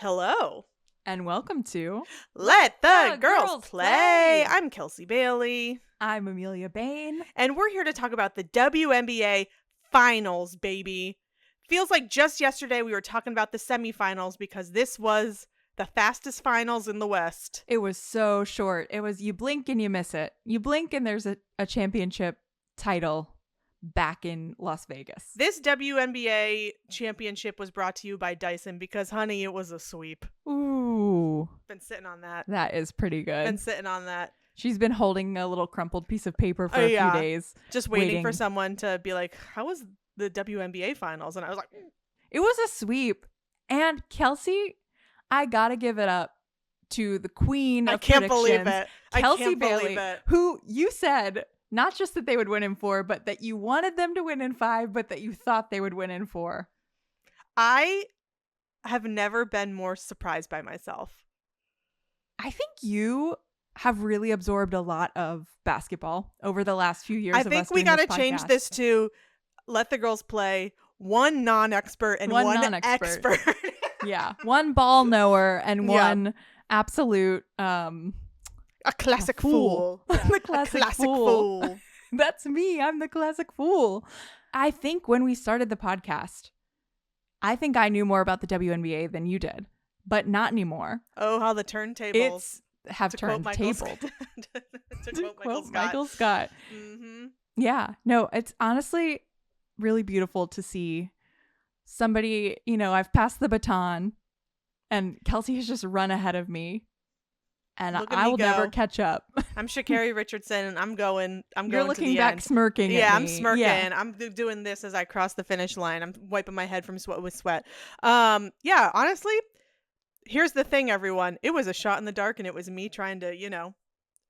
Hello. And welcome to Let the Girls Play. I'm Kelsey Bailey. I'm Amelia Bain. And we're here to talk about the WNBA Finals, baby. Feels like just yesterday we were talking about the semifinals because this was the fastest finals in the West. It was so short. It was you blink and you miss it. You blink and there's a championship title back in Las Vegas. This WNBA championship was brought to you by Dyson because, honey, it was a sweep. Ooh. Been sitting on that. That is pretty good. Been sitting on that. She's been holding a little crumpled piece of paper for a few days. Just waiting for someone to be like, how was the WNBA Finals? And I was like, it was a sweep. And Kelsey, I gotta give it up to the queen of predictions. Believe it. Kelsey Bailey, who you said not just that they would win in 4, but that you wanted them to win in 5, but that you thought they would win in 4. I have never been more surprised by myself. I think you have really absorbed a lot of basketball over the last few years. I think we got to change this to Let the Girls Play, one non-expert and one expert. Yeah, one ball knower and one absolute a classic fool. Yeah. The classic fool. That's me. I'm the classic fool. I think when we started the podcast, I think I knew more about the WNBA than you did, but not anymore. Oh, how the turntables have turned tabled. to quote Michael Scott. Mm-hmm. Yeah. No, it's honestly really beautiful to see somebody, I've passed the baton and Kelsey has just run ahead of me. And I will never catch up. I'm Sha'Carri Richardson, and I'm going. You're looking back, smirking. Yeah, at I'm me. smirking. Yeah. I'm doing this as I cross the finish line. I'm wiping my head from sweat. Yeah, honestly, here's the thing, everyone. It was a shot in the dark, and it was me trying to,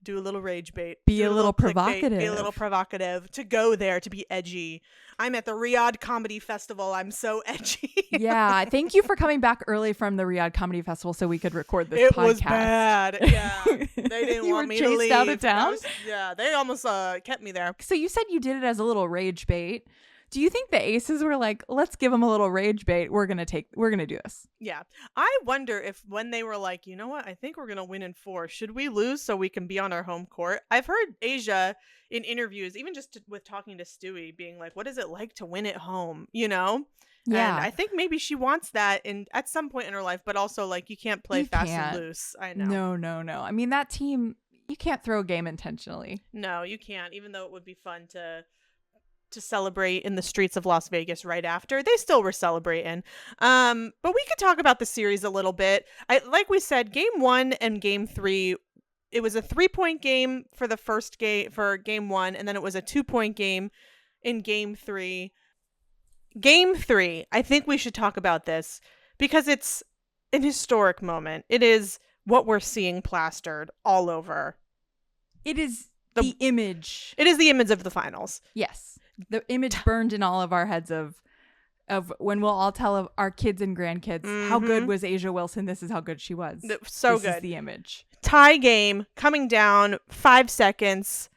do a little rage bait, be a little provocative, be a little provocative, to go there, to be edgy. I'm at the Riyadh Comedy Festival. I'm so edgy. Yeah, thank you for coming back early from the Riyadh Comedy Festival so we could record this podcast. It was bad. Yeah, they didn't want me to leave. You were chased out of town? They almost kept me there. So you said you did it as a little rage bait. Do you think the Aces were like, let's give them a little rage bait. We're going to do this. Yeah. I wonder if when they were like, you know what? I think we're going to win in 4. Should we lose so we can be on our home court? I've heard Asia in interviews, even just with talking to Stewie, being like, what is it like to win at home? Yeah. And I think maybe she wants that at some point in her life, but also like you can't play fast and loose. I know. No. I mean, that team, you can't throw a game intentionally. No, you can't, even though it would be fun to celebrate in the streets of Las Vegas right after. They still were celebrating. But we could talk about the series a little bit. Like we said, game 1 and game 3, it was a 3-point game for the first game for game 1, and then it was a 2-point game in game 3. Game 3, I think we should talk about this because it's an historic moment. It is what we're seeing plastered all over. It is the image. It is the image of the finals. Yes. The image burned in all of our heads of when we'll all tell our kids and grandkids how good was A'ja Wilson. This is how good she was. So this good. Is the image. Tie game coming down 5 seconds.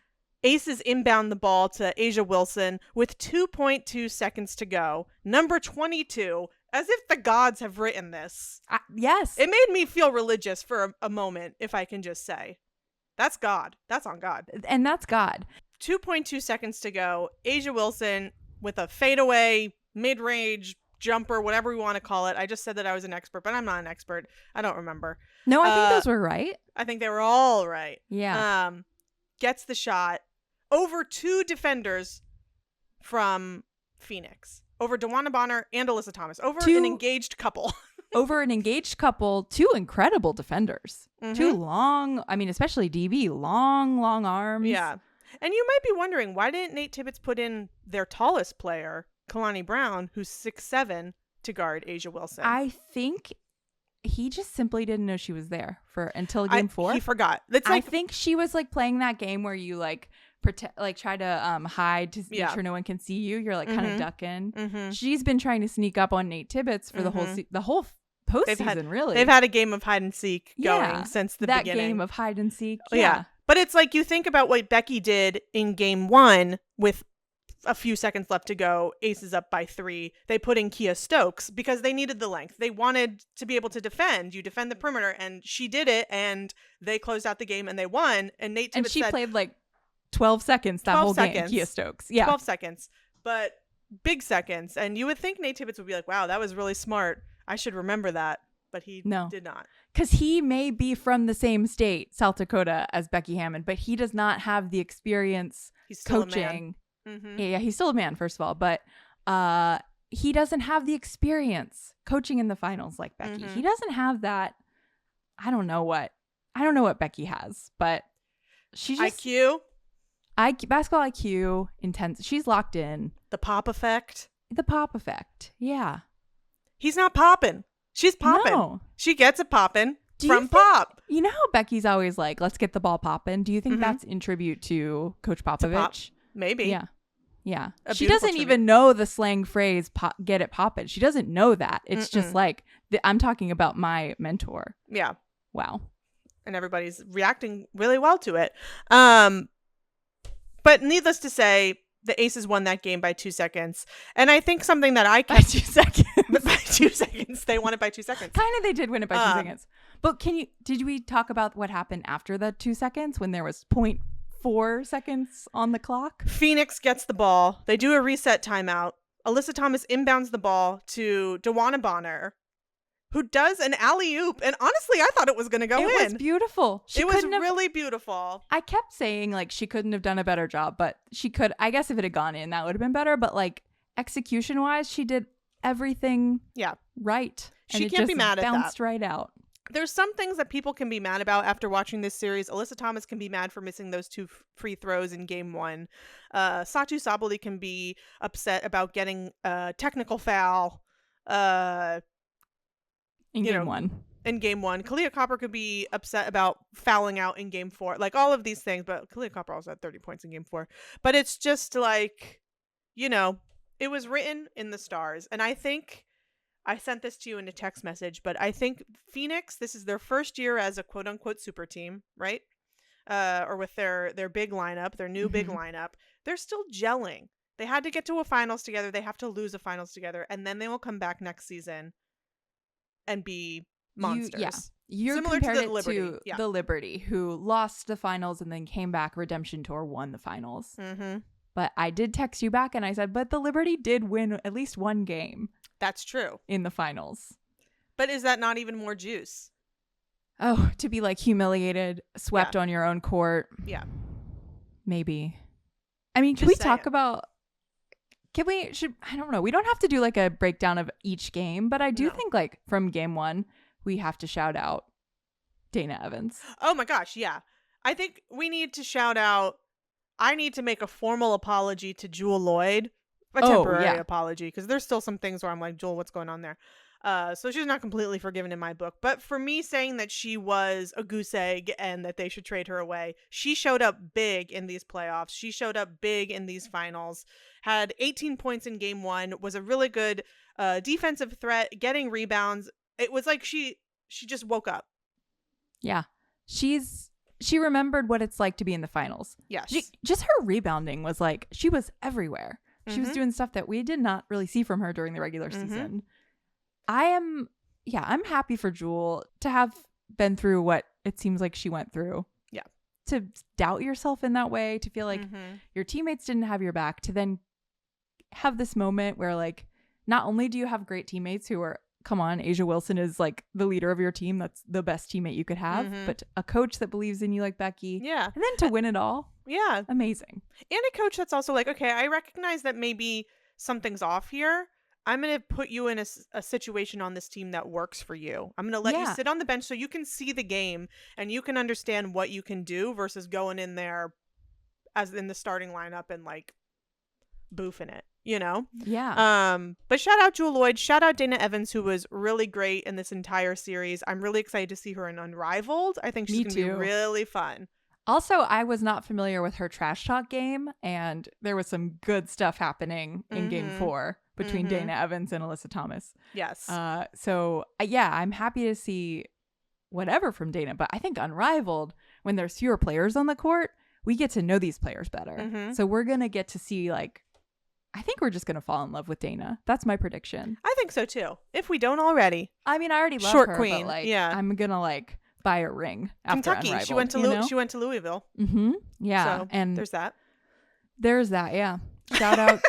Aces inbound the ball to A'ja Wilson with 2.2 seconds to go. Number 22, as if the gods have written this. Yes. It made me feel religious for a moment, if I can just say. That's God. That's on God. And that's God. 2.2 seconds to go. A'ja Wilson with a fadeaway, mid-range, jumper, whatever we want to call it. I just said that I was an expert, but I'm not an expert. I don't remember. No, I think those were right. I think they were all right. Yeah. Gets the shot over 2 defenders from Phoenix. Over DeWanna Bonner and Alyssa Thomas. Over an engaged couple. Over an engaged couple, 2 incredible defenders. 2 long, especially DB, long arms. Yeah. And you might be wondering, why didn't Nate Tibbetts put in their tallest player, Kalani Brown, who's 6'7", to guard A'ja Wilson? I think he just simply didn't know she was there until game 4. He forgot. I think she was like playing that game where you try to hide to make sure no one can see you. You're like kind of ducking. She's been trying to sneak up on Nate Tibbetts for the whole postseason. Really, they've had a game of hide and seek going since the beginning. That game of hide and seek. Yeah. But it's like you think about what Becky did in game 1 with a few seconds left to go, Ace is up by 3. They put in Kia Stokes because they needed the length. They wanted to be able to defend. You defend the perimeter, and she did it, and they closed out the game, and they won. And Nate Tibbetts and she said, played like 12 seconds that 12 whole seconds. game, Kia Stokes. Yeah. 12 seconds. But big seconds. And you would think Nate Tibbetts would be like, wow, that was really smart. I should remember that. But he did not. Because he may be from the same state, South Dakota, as Becky Hammon, but he does not have the experience He's still coaching. A man. Mm-hmm. Yeah, he's still a man, first of all, but he doesn't have the experience coaching in the finals like Becky. Mm-hmm. He doesn't have that. I don't know what Becky has, but she's just basketball IQ, intense. She's locked in. The pop effect. Yeah. He's not popping. She's popping. No. She gets it popping from pop. You know how Becky's always like, let's get the ball popping. Do you think that's in tribute to Coach Popovich? Pop. Maybe. Yeah. A She beautiful doesn't tribute. even know the slang phrase, get it poppin'. She doesn't know that. It's just like, I'm talking about my mentor. Yeah. Wow. And everybody's reacting really well to it. But needless to say, the Aces won that game by 2 seconds. And I think something that I kept... By 2 seconds. By 2 seconds. They won it by 2 seconds. Kind of they did win it by 2 seconds. But did we talk about what happened after the 2 seconds when there was 0.4 seconds on the clock? Phoenix gets the ball. They do a reset timeout. Alyssa Thomas inbounds the ball to DeWanna Bonner, who does an alley-oop. And honestly, I thought it was going to go in. It was beautiful. It was really beautiful. I kept saying, like, she couldn't have done a better job, but she could. I guess if it had gone in, that would have been better. But, like, execution-wise, she did everything right. She and can't it be just mad at that. bounced right out. There's some things that people can be mad about after watching this series. Alyssa Thomas can be mad for missing those 2 free throws in game 1. Satu Sabali can be upset about getting a technical foul. In game 1. In game 1. Kalia Copper could be upset about fouling out in game 4. Like, all of these things. But Kalia Copper also had 30 points in game 4. But it's just like, it was written in the stars. And I think... I sent this to you in a text message, but I think Phoenix, this is their first year as a quote-unquote super team, right? Or with their big lineup, their new big lineup. They're still gelling. They had to get to a finals together. They have to lose a finals together, and then they will come back next season and be monsters. You're similar compared to the it Liberty. to the Liberty, who lost the finals and then came back, redemption tour, won the finals. Mm-hmm. But I did text you back and I said, but the Liberty did win at least one game. That's true. In the finals. But is that not even more juice? Oh, to be like humiliated, swept on your own court. Yeah. Maybe. I mean, can we talk about... I don't know. We don't have to do like a breakdown of each game, but I do think like from game 1, we have to shout out Dana Evans. Oh my gosh, yeah. I think we need to shout out... I need to make a formal apology to Jewel Lloyd. A temporary apology, because there's still some things where I'm like, Jewel, what's going on there? So she's not completely forgiven in my book. But for me saying that she was a goose egg and that they should trade her away, she showed up big in these playoffs. She showed up big in these finals, had 18 points in game 1, was a really good defensive threat, getting rebounds. It was like she just woke up. Yeah. She remembered what it's like to be in the finals. Yes. Just her rebounding was like, she was everywhere. She was doing stuff that we did not really see from her during the regular season. I'm happy for Jewel to have been through what it seems like she went through. Yeah. To doubt yourself in that way, to feel like your teammates didn't have your back, to then have this moment where like, not only do you have great teammates who are, come on, Asia Wilson is like the leader of your team. That's the best teammate you could have, but a coach that believes in you like Becky. Yeah. And then to win it all. Yeah. Amazing. And a coach that's also like, okay, I recognize that maybe something's off here. I'm going to put you in a situation on this team that works for you. I'm going to let you sit on the bench so you can see the game and you can understand what you can do versus going in there as in the starting lineup and like boofing it, Yeah. But shout out Jewel Lloyd. Shout out Dana Evans, who was really great in this entire series. I'm really excited to see her in Unrivaled. I think she's going to be really fun. Also, I was not familiar with her trash talk game, and there was some good stuff happening in game 4 between Dana Evans and Alyssa Thomas. Yes. So I'm happy to see whatever from Dana, but I think Unrivaled, when there's fewer players on the court, we get to know these players better. So we're going to get to see like I think we're just going to fall in love with Dana. That's my prediction. I think so too. If we don't already. I mean, I already love Short her, queen. but like, yeah. I'm going to like buy a ring after Kentucky. Unrivaled, She went to you know? she went to Louisville. Mm-hmm. Yeah. So and there's that. There's that. Yeah. Shout out.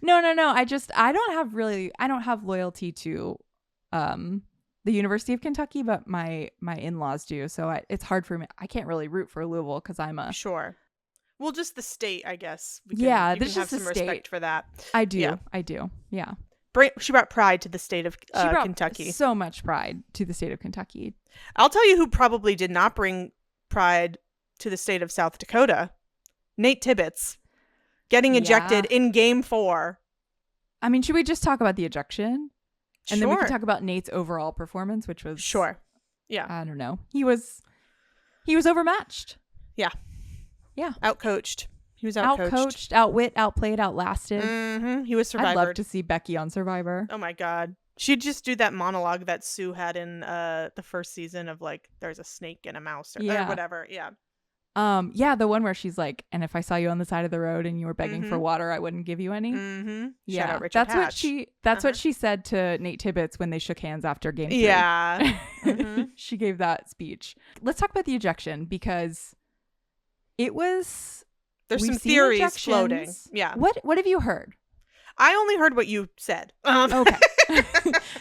No. I don't have loyalty to the University of Kentucky, but my in-laws do. So it's hard for me. I can't really root for Louisville because I'm a Sure. Well, just the state, I guess. You there's can just have some respect for that. I do. Yeah. I do. Yeah. She brought pride to the state of She brought Kentucky. so much pride to the state of Kentucky. I'll tell you who probably did not bring pride to the state of South Dakota. Nate Tibbetts getting ejected in Game 4. I mean, should we just talk about the ejection? And then we can Sure. talk about Nate's overall performance, which was Sure. Yeah. I don't know. He was overmatched. Yeah. Yeah. Outcoached. He was outcoached. Outcoached, outwit, outplayed, outlasted. Mm-hmm. He was Survivor. I'd love to see Becky on Survivor. Oh my God. She'd just do that monologue that Sue had in the first season of like, there's a snake and a mouse or whatever. Yeah. Yeah, the one where she's like, and if I saw you on the side of the road and you were begging for Mhm. water, I wouldn't give you any. Mm-hmm. Yeah, Shout out Richard Hatch. That's what she said to Nate Tibbetts when they shook hands after Game 3. Yeah. Mm-hmm. She gave that speech. Let's talk about the ejection because it was. There's we've some seen theories ejections. floating. Yeah. What have you heard? I only heard what you said. Okay.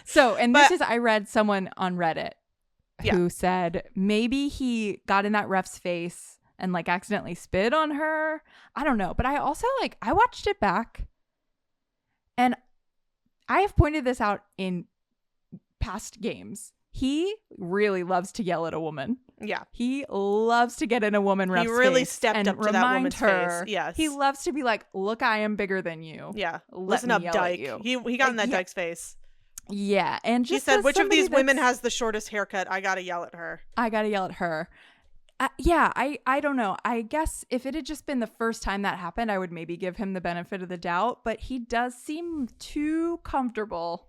So, and I read someone on Reddit Yeah. who said maybe he got in that ref's face and like accidentally spit on her. I don't know. But I also I watched it back and I have pointed this out in past games. He really loves to yell at a woman. Yeah. He loves to get in a woman ref's face. He really stepped and up to that woman's her. face. Yes. He loves to be like, look, I am bigger than you. Yeah. Let Listen me up, yell at Dyke. you. He got in that Yeah. Dyke's face. Yeah. And just He said, as which of somebody these women that's- has the shortest haircut? I got to yell at her. I gotta yell at her. I don't know. I guess if it had just been the first time that happened, I would maybe give him the benefit of the doubt. But he does seem too comfortable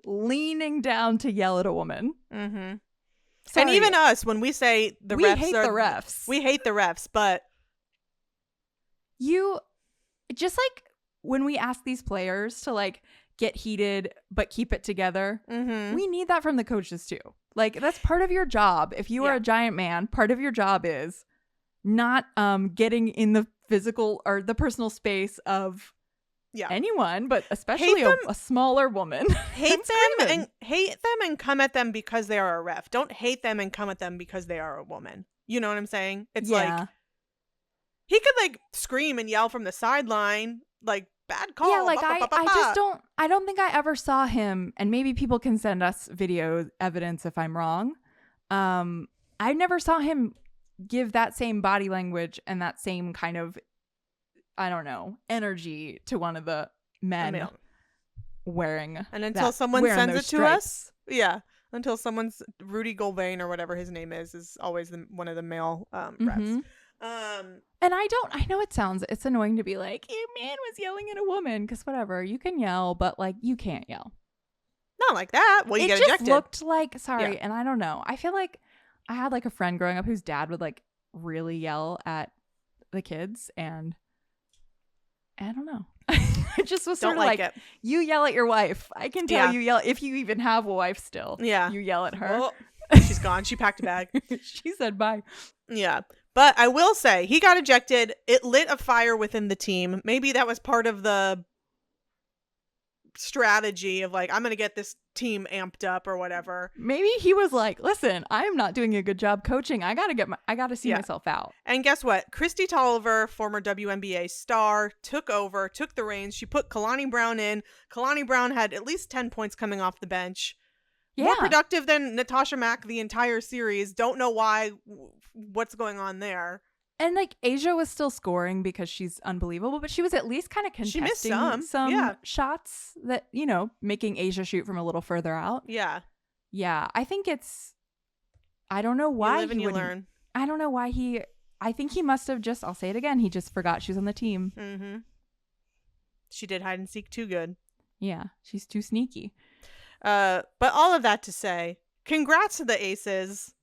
leaning down to yell at a woman. Mm-hmm. Sorry. And even us, when we say We hate the refs. We hate the refs, but you just when we ask these players to get heated but keep it together, mm-hmm. we need that from the coaches too. That's part of your job. If you are a giant man, part of your job is not getting in the physical or the personal space of anyone, but especially a smaller woman. Hate them and come at them because they are a ref. Don't hate them and come at them because they are a woman. You know what I'm saying? It's he could scream and yell from the sideline, bad call. Yeah, I don't think I ever saw him, and maybe people can send us video evidence if I'm wrong. I never saw him give that same body language and that same kind of, I don't know, energy to one of the men wearing. And until someone sends it to us, until someone's Rudy Golvain or whatever his name is always one of the male refs. And I know it's annoying to be like, your man was yelling at a woman, because whatever, you can yell, but you can't yell. Not like that. Well, you get ejected. It just looked and I don't know. I feel like I had a friend growing up whose dad would really yell at the kids, and I don't know. I just was sort of it. You yell at your wife. I can tell you yell, if you even have a wife still. Yeah. You yell at her. Well, she's gone. She packed a bag. She said bye. Yeah. But I will say, he got ejected. It lit a fire within the team. Maybe that was part of the strategy of I'm going to get this team amped up or whatever. Maybe he was like, listen, I'm not doing a good job coaching. I got to see myself out. And guess what? Christy Tolliver, former WNBA star, took the reins. She put Kalani Brown in. Kalani Brown had at least 10 points coming off the bench. Yeah. More productive than Natasha Mack the entire series. Don't know why. What's going on there? And Asia was still scoring because she's unbelievable, but she was at least kind of contesting some shots that, making Asia shoot from a little further out. Yeah. Yeah. I think I don't know why you live and you learn. I don't know why I think he must have I'll say it again, he just forgot she was on the team. Mm-hmm. She did hide and seek too good. Yeah. She's too sneaky. But all of that to say, congrats to the Aces.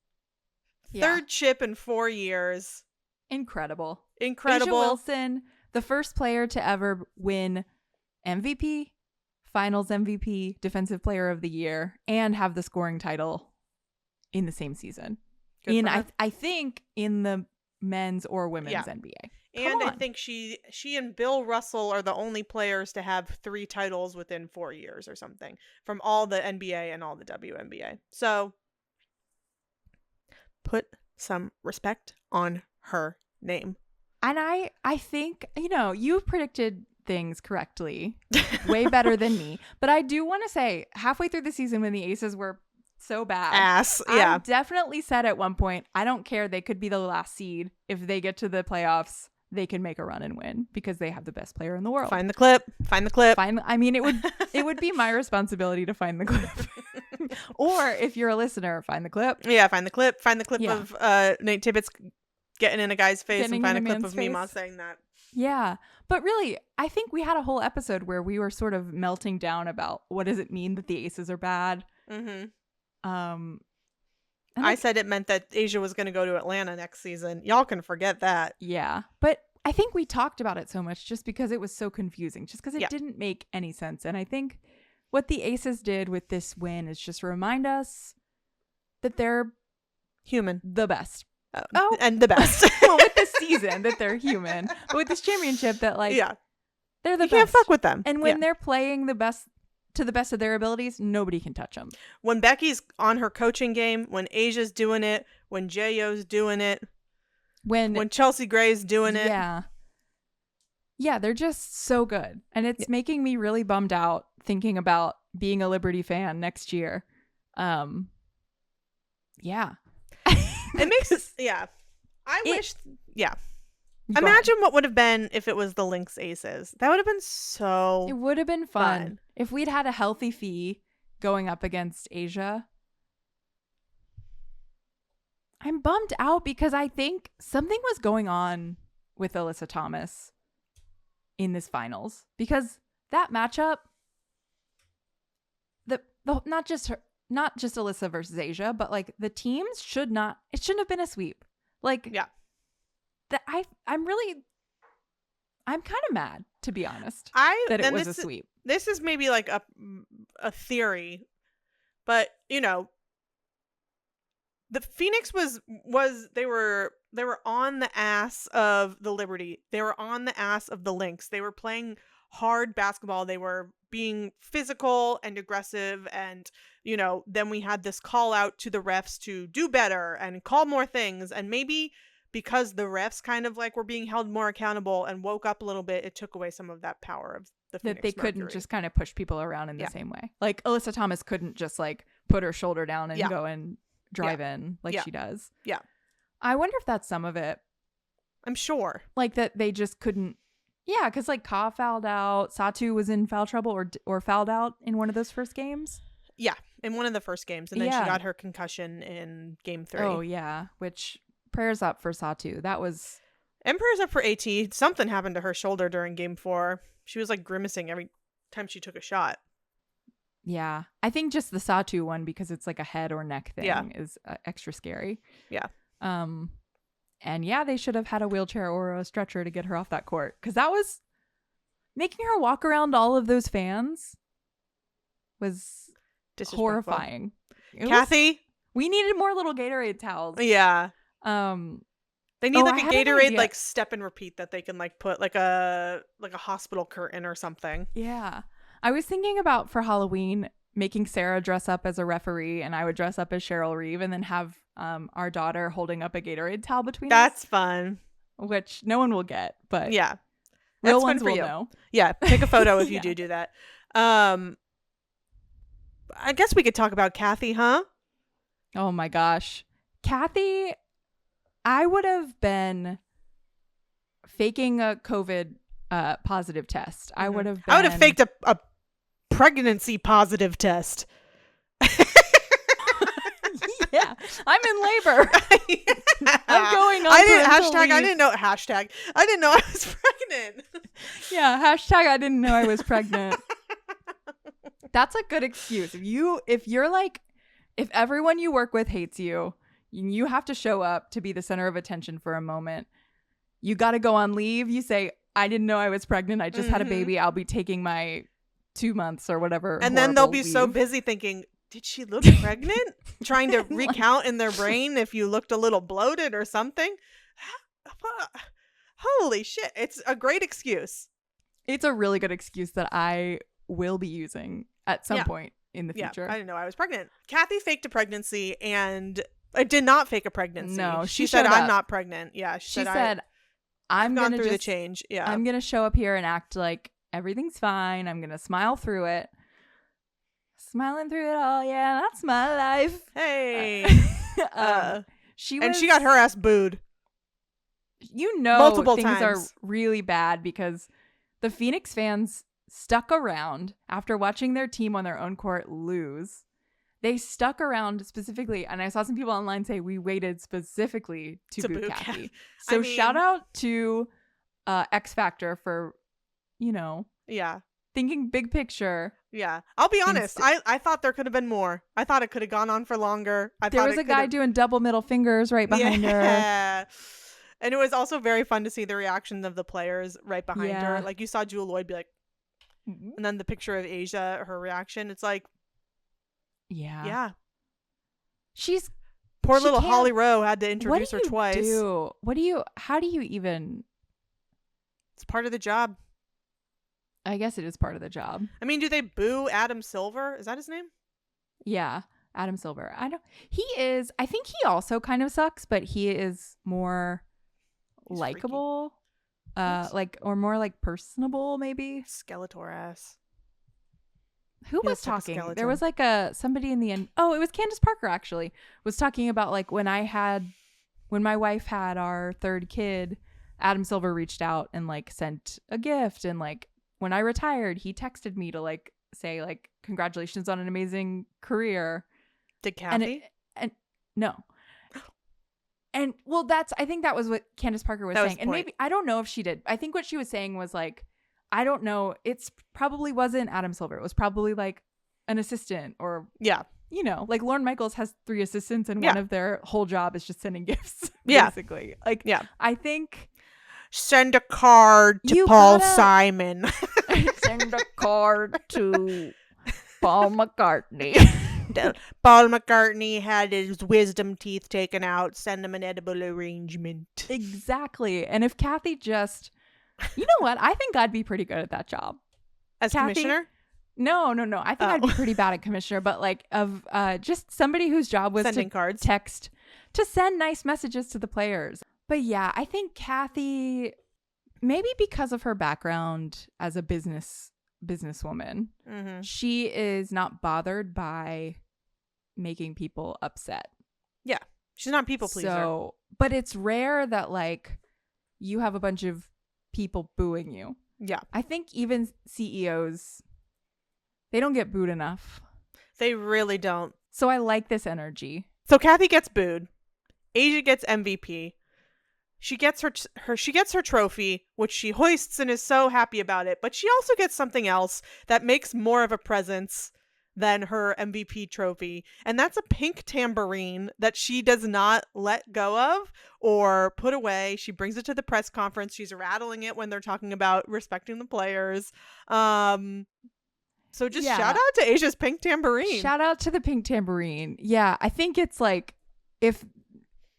Third chip in 4 years. Incredible. Incredible. Asia Wilson, the first player to ever win MVP, Finals MVP, Defensive Player of the Year, and have the scoring title in the same season. I think in the men's or women's NBA. And I think she and Bill Russell are the only players to have 3 titles within 4 years or something from all the NBA and all the WNBA. So put some respect on her name. And I think, you predicted things correctly way better than me. But I do want to say, halfway through the season when the Aces were so bad, I definitely said at one point, I don't care, they could be the last seed. If they get to the playoffs, they can make a run and win because they have the best player in the world. Find the clip. I mean, it would be my responsibility to find the clip. Or if you're a listener, find the clip. Yeah, find the clip. Find the clip of Nate Tibbetts getting in a guy's face, and find a clip of Mima saying that. Yeah. But really, I think we had a whole episode where we were sort of melting down about what does it mean that the Aces are bad. Mm-hmm. I said it meant that Asia was going to go to Atlanta next season. Y'all can forget that. Yeah. But I think we talked about it so much just because it was so confusing, just because it didn't make any sense. And I think what the Aces did with this win is just remind us that they're human. The best. And the best. Well, with this season that they're human. But with this championship that they're the best. You can't fuck with them. And when they're playing the best to the best of their abilities, nobody can touch them. When Becky's on her coaching game, when Asia's doing it, when J.O.'s doing it, when Chelsea Gray's doing it. Yeah, they're just so good. And it's making me really bummed out thinking about being a Liberty fan next year. It makes us, Imagine what would have been if it was the Lynx Aces. That would have been so It would have been fun. If we'd had a healthy Fee going up against Asia. I'm bummed out because I think something was going on with Alyssa Thomas in this finals. Because that matchup, not just Alyssa versus Asia, but like the teams it shouldn't have been a sweep. Like, I'm kind of mad, to be honest, that it was a sweep. This is maybe like a theory, but the Phoenix they were on the ass of the Liberty. They were on the ass of the Lynx. They were playing hard basketball. They were being physical and aggressive, and then we had this call out to the refs to do better and call more things, and maybe because the refs kind of like were being held more accountable and woke up a little bit, it took away some of that power of the Phoenix that they Mercury. Couldn't just kind of push people around in the same way. Like Alyssa Thomas couldn't just like put her shoulder down and go and drive in like she does. Yeah. I wonder if that's some of it. I'm sure. Like that they just couldn't. Yeah, because like Ka fouled out. Satu was in foul trouble or fouled out in one of those first games. Yeah, in one of the first games. And then she got her concussion in game 3. Oh, yeah. Which, prayers up for Satu. That was... And prayers up for AT. Something happened to her shoulder during game 4. She was like grimacing every time she took a shot. Yeah. I think just the Satu one, because it's like a head or neck thing, is extra scary. Yeah. And they should have had a wheelchair or a stretcher to get her off that court. Because that was... Making her walk around all of those fans was horrifying. Kathy? We needed more little Gatorade towels. Yeah. They need like a Gatorade like step and repeat that they can like put like a hospital curtain or something. Yeah. I was thinking about for Halloween making Sarah dress up as a referee and I would dress up as Cheryl Reeve and then have our daughter holding up a Gatorade towel between us. That's fun. Which no one will get, but yeah. Real ones will know. Yeah. Take a photo if you do that. I guess we could talk about Kathy, huh? Oh my gosh. Kathy, I would have been faking a COVID positive test. Mm-hmm. I would have faked a pregnancy positive test. Yeah, I'm in labor. I'm going on. I didn't know I was pregnant. Yeah, hashtag I didn't know I was pregnant. That's a good excuse. If everyone you work with hates you, you have to show up to be the center of attention for a moment. You got to go on leave. You say, I didn't know I was pregnant. I just had a baby. I'll be taking my 2 months or whatever. And then they'll be so busy thinking, did she look pregnant? Trying to recount in their brain if you looked a little bloated or something. Holy shit. It's a great excuse. It's a really good excuse that I will be using at some point in the future. I didn't know I was pregnant. Kathy faked a pregnancy and I did not fake a pregnancy. No, she said, I'm not pregnant. Yeah. She said I'm gone going through the change. Yeah. I'm going to show up here and act like everything's fine. I'm going to smile through it. Smiling through it all. Yeah, that's my life. Hey. She got her ass booed. Multiple times. Things are really bad because the Phoenix fans stuck around after watching their team on their own court lose. They stuck around specifically, and I saw some people online say we waited specifically to boo Kathy. So shout out to X Factor for, thinking big picture. Yeah. I'll be honest. I thought there could have been more. I thought it could have gone on for longer. There was a guy doing double middle fingers right behind her. Yeah. And it was also very fun to see the reactions of the players right behind her. Like you saw Jewel Lloyd be like, and then the picture of Asia, her reaction. It's like, yeah. She's poor little Holly Rowe had to introduce her twice. How do you even? It's part of the job. I guess it is part of the job. I mean, do they boo Adam Silver? Is that his name? Yeah, Adam Silver. I think he also kind of sucks, but he is more likable, or more like personable, maybe. Skeletor ass. Who was talking? There was like somebody in the end. Oh, it was Candace Parker actually was talking about like when my wife had our third kid, Adam Silver reached out and like sent a gift, and like when I retired, he texted me to like say like congratulations on an amazing career. Did Kathy? And no. And well, I think that was what Candace Parker was saying. And maybe, I don't know if she did. I think what she was saying was like, I don't know. It's probably wasn't Adam Silver. It was probably like an assistant or, like Lorne Michaels has 3 assistants and one of their whole job is just sending gifts. Basically. Like, I think. Send a card to Paul Simon. Send a card to Paul McCartney. Paul McCartney had his wisdom teeth taken out. Send him an edible arrangement. Exactly. And if Kathy just, you know what? I think I'd be pretty good at that job. As commissioner? No. I think I'd be pretty bad at commissioner, but like just somebody whose job was sending cards, text, to send nice messages to the players. But yeah, I think Kathy, maybe because of her background as a businesswoman, she is not bothered by making people upset. Yeah, she's not people pleaser. So, but it's rare that like you have a bunch of people booing you. Yeah, I think even CEOs, they don't get booed enough. They really don't. So I like this energy. So Kathy gets booed. Asia gets MVP. She gets her trophy, which she hoists and is so happy about it. But she also gets something else that makes more of a presence than her MVP trophy. And that's a pink tambourine that she does not let go of or put away. She brings it to the press conference. She's rattling it when they're talking about respecting the players. So just shout out to Asia's pink tambourine. Shout out to the pink tambourine. Yeah, I think it's like if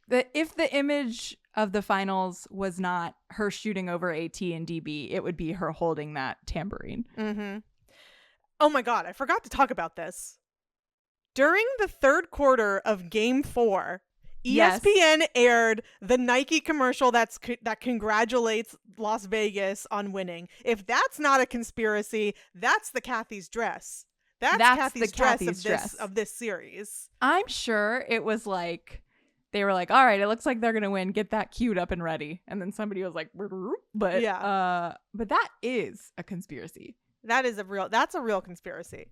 the image of the finals was not her shooting over AT and DB, it would be her holding that tambourine. Mm-hmm. Oh my God, I forgot to talk about this. During the third quarter of Game 4, ESPN aired the Nike commercial that congratulates Las Vegas on winning. If that's not a conspiracy, that's the Kathy's dress. That's Kathy's dress of this series. I'm sure it was like, they were like, all right, it looks like they're going to win. Get that queued up and ready. And then somebody was like, but that is a conspiracy. That's a real conspiracy.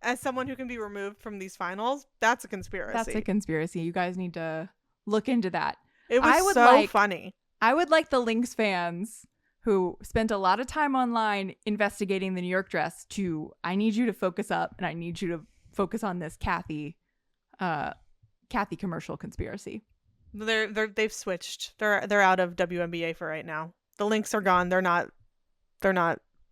As someone who can be removed from these finals, that's a conspiracy. That's a conspiracy. You guys need to look into that. It was so funny. I would like the Lynx fans who spent a lot of time online investigating the New York dress I need you to focus up and I need you to focus on this Kathy commercial conspiracy. They've switched. They're out of WNBA for right now. The Lynx are gone. They're not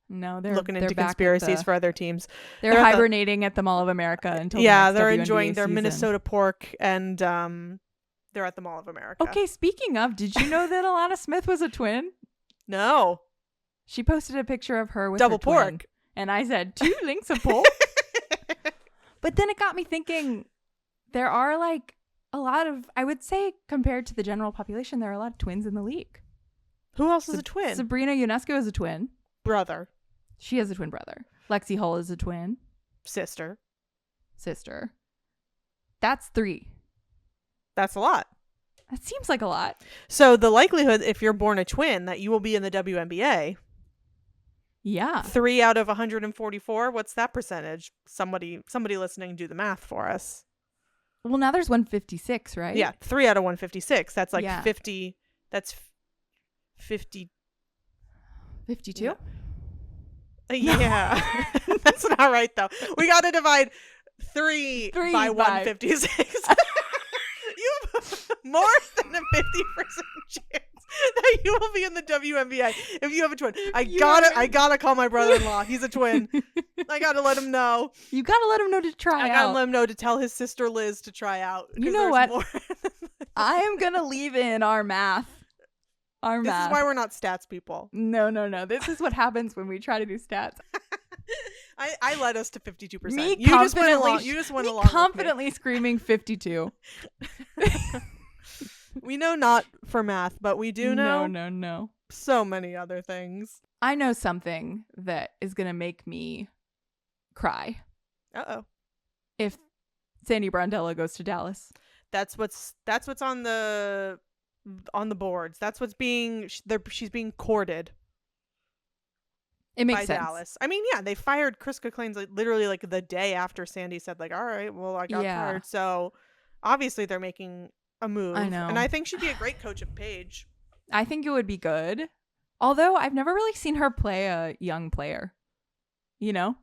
No, looking they're into back conspiracies for other teams. They're hibernating at the Mall of America until yeah, the next they're WNBA enjoying their season. Minnesota pork, and they're at the Mall of America. Okay, speaking of, did you know that Alana Smith was a twin? No. She posted a picture of her with double her twin, pork, and I said 2 links of pork. But then it got me thinking. There are like a lot of, I would say, compared to the general population, there are a lot of twins in the league. Who else is a twin? Sabrina Ionescu is a twin. Brother. She has a twin brother. Lexi Hull is a twin. Sister. That's 3. That's a lot. That seems like a lot. So the likelihood, if you're born a twin, that you will be in the WNBA. Yeah. 3 out of 144. What's that percentage? Somebody listening, do the math for us. Well, now there's 156, right? Yeah, 3 out of 156. That's like 50. That's 50. 52? No. Yeah. That's not right, though. We got to divide 3 by 156. You have more than a 50% chance that you will be in the WNBA if you have a twin. I gotta call my brother-in-law. He's a twin. I gotta let him know. You gotta let him know to try out. I gotta let him know to tell his sister Liz to try out. You know what? I am gonna leave in our math. This is why we're not stats people. No. This is what happens when we try to do stats. I led us to 52%. Me You just went along confidently with me. Screaming 52. We know not for math, but we do know No. so many other things. I know something that is going to make me cry. Uh-oh. If Sandy Brondello goes to Dallas. That's what's on the boards. That's what's she's being courted. It makes by sense. Dallas. I mean, yeah, they fired Chris Claims literally like the day after Sandy said like, all right, well, I got fired. So obviously they're making a move. I know. And I think she'd be a great coach of Paige. I think it would be good. Although I've never really seen her play a young player. You know?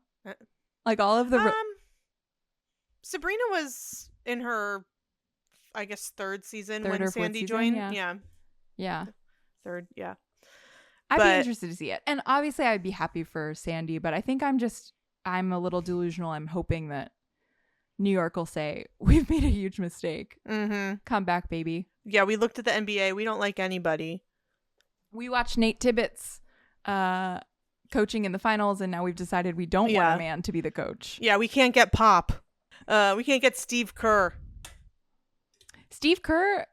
Like all of the... Sabrina was in her, I guess, third season when Sandy season, joined. Yeah. Third, yeah. I'd be interested to see it. And obviously I'd be happy for Sandy, but I think I'm a little delusional. I'm hoping that New York will say, we've made a huge mistake. Mm-hmm. Come back, baby. Yeah, we looked at the NBA. We don't like anybody. We watched Nate Tibbetts coaching in the finals, and now we've decided we don't want a man to be the coach. Yeah, we can't get Pop. We can't get Steve Kerr. Steve Kerr,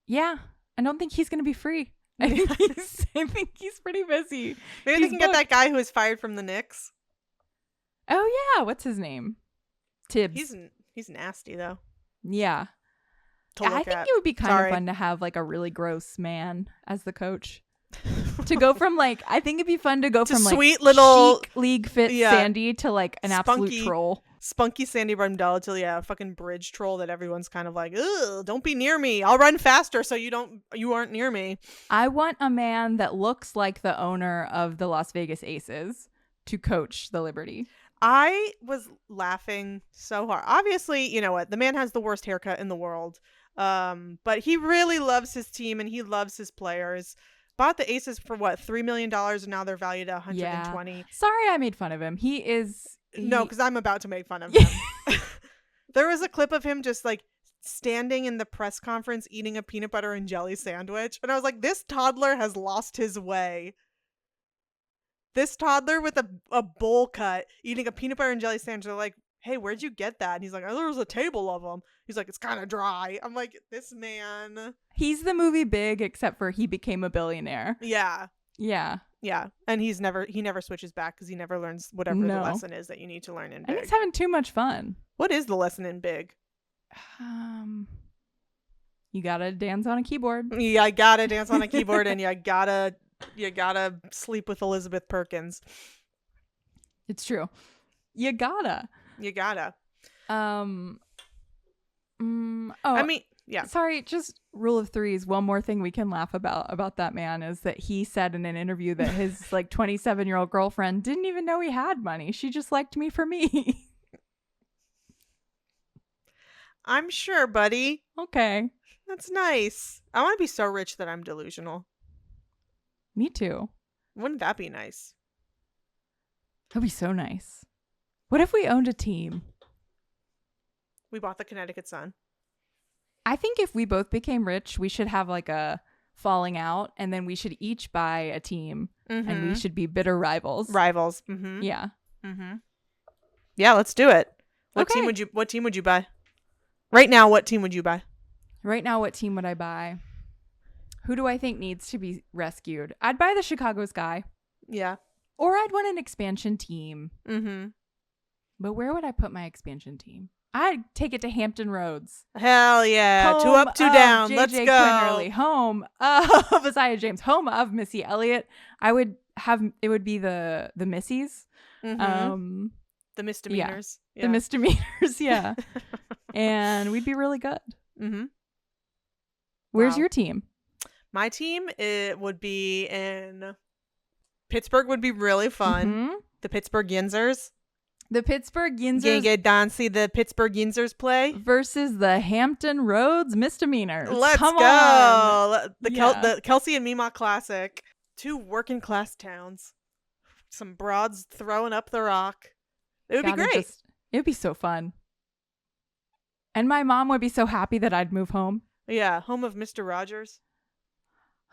yeah. I don't think he's going to be free. I think he's pretty busy. Maybe they can get that guy who was fired from the Knicks. Oh, yeah. What's his name? Tibbs. He's nasty, though. Yeah. I think it would be kind of fun to have like a really gross man as the coach. To go from like, I think it'd be fun to go from like sweet little chic league fit Sandy to like an absolute troll. Spunky Sandy Brondello to a fucking bridge troll that everyone's kind of like, ugh, don't be near me. I'll run faster so you aren't near me. I want a man that looks like the owner of the Las Vegas Aces to coach the Liberty. I was laughing so hard. Obviously, you know what? The man has the worst haircut in the world. But he really loves his team and he loves his players. Bought the Aces for what, $3 million, and now they're valued at $120. Yeah. Sorry I made fun of him. No, because I'm about to make fun of him. There was a clip of him just like standing in the press conference eating a peanut butter and jelly sandwich. And I was like, this toddler has lost his way. This toddler with a bowl cut eating a peanut butter and jelly sandwich. They're like, hey, where'd you get that? And he's like, oh, there was a table of them. He's like, it's kind of dry. I'm like, this man. He's the movie Big, except for he became a billionaire. Yeah. Yeah. Yeah. And he never switches back because he never learns whatever the lesson is that you need to learn in Big. And he's having too much fun. What is the lesson in Big? You gotta dance on a keyboard. Yeah, I gotta dance on a keyboard and you gotta sleep with Elizabeth Perkins. It's true. You gotta. I mean, yeah. Sorry, just rule of threes. One more thing we can laugh about that man is that he said in an interview that his like 27-year-old girlfriend didn't even know he had money. She just liked me for me. I'm sure, buddy. Okay. That's nice. I want to be so rich that I'm delusional. Me too. Wouldn't that be nice? That'd be so nice. What if we owned a team? We bought the Connecticut Sun. I think if we both became rich, we should have like a falling out, and then we should each buy a team, and we should be bitter rivals. Rivals. Mm-hmm. Yeah. Mm-hmm. Yeah, let's do it. What Okay. team would you buy? Right now, what team would you buy? Right now, what team would I buy? Who do I think needs to be rescued? I'd buy the Chicago Sky. Yeah. Or I'd want an expansion team. Mm-hmm. But where would I put my expansion team? I'd take it to Hampton Roads. Hell yeah. Home 2 up, 2 of down. JJ Let's go. Quinterly, home of Isaiah James, home of Missy Elliott. I would have, it would be the Missies. Mm-hmm. The misdemeanors. Yeah. The misdemeanors, yeah. And we'd be really good. Mm-hmm. Where's your team? My team, it would be in Pittsburgh. Would be really fun. Mm-hmm. The Pittsburgh Yinzers. The Pittsburgh Yinzers. Gonna get Don see the Pittsburgh Yinzers play Versus the Hampton Roads Misdemeanors. Let's Come go. On. The Kelsey and Mima Classic. 2 working class towns. Some broads throwing up the rock. It would be great. It would be so fun. And my mom would be so happy that I'd move home. Yeah, home of Mr. Rogers.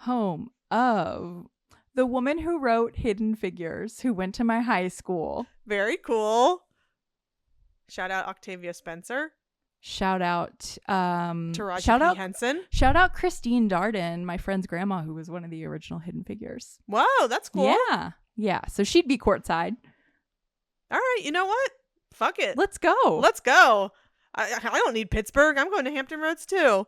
Home of the woman who wrote Hidden Figures, who went to my high school. Very cool. Shout out Octavia Spencer. Shout out Taraji P. Henson. Shout out Christine Darden, my friend's grandma, who was one of the original Hidden Figures. Whoa, that's cool. Yeah. So she'd be courtside. All right, you know what? Fuck it. Let's go. Let's go. I don't need Pittsburgh. I'm going to Hampton Roads too.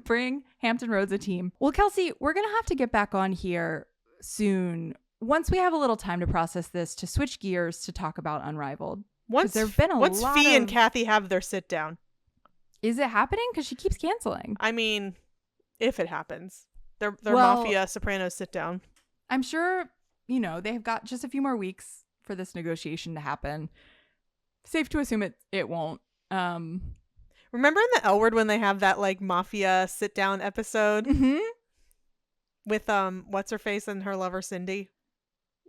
Bring Hampton Roads a team. Well, Kelsey, we're going to have to get back on here soon. Once we have a little time to process this, to switch gears to talk about Unrivaled. Once Fee and Kathy have their sit down. Is it happening? Because she keeps canceling. I mean, if it happens. Their Mafia Sopranos sit down. I'm sure, they've got just a few more weeks for this negotiation to happen. Safe to assume it won't. Remember in the L Word when they have that like Mafia sit down episode? Mm-hmm. With what's her face and her lover Cindy?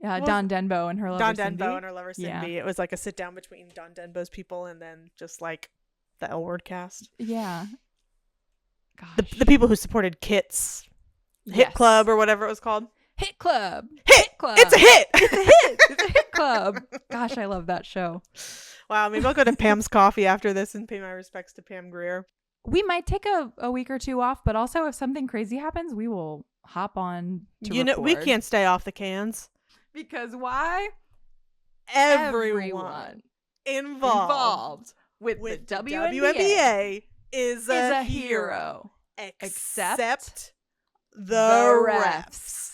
Don Denbo and her lover Cindy. Don Denbo and her lover Cindy. Yeah. It was like a sit down between Don Denbo's people and then just like the L Word cast. Yeah. Gosh. The people who supported Kit's Hit Club or whatever it was called. Hit Club. Hit Club. It's a hit. It's a hit. It's a hit club. Gosh, I love that show. Wow, maybe I'll go to Pam's Coffee after this and pay my respects to Pam Grier. We might take a week or 2 off, but also if something crazy happens, we will hop on to record. We can't stay off the cans. Because why? Everyone involved with the WNBA is a hero. Except the refs.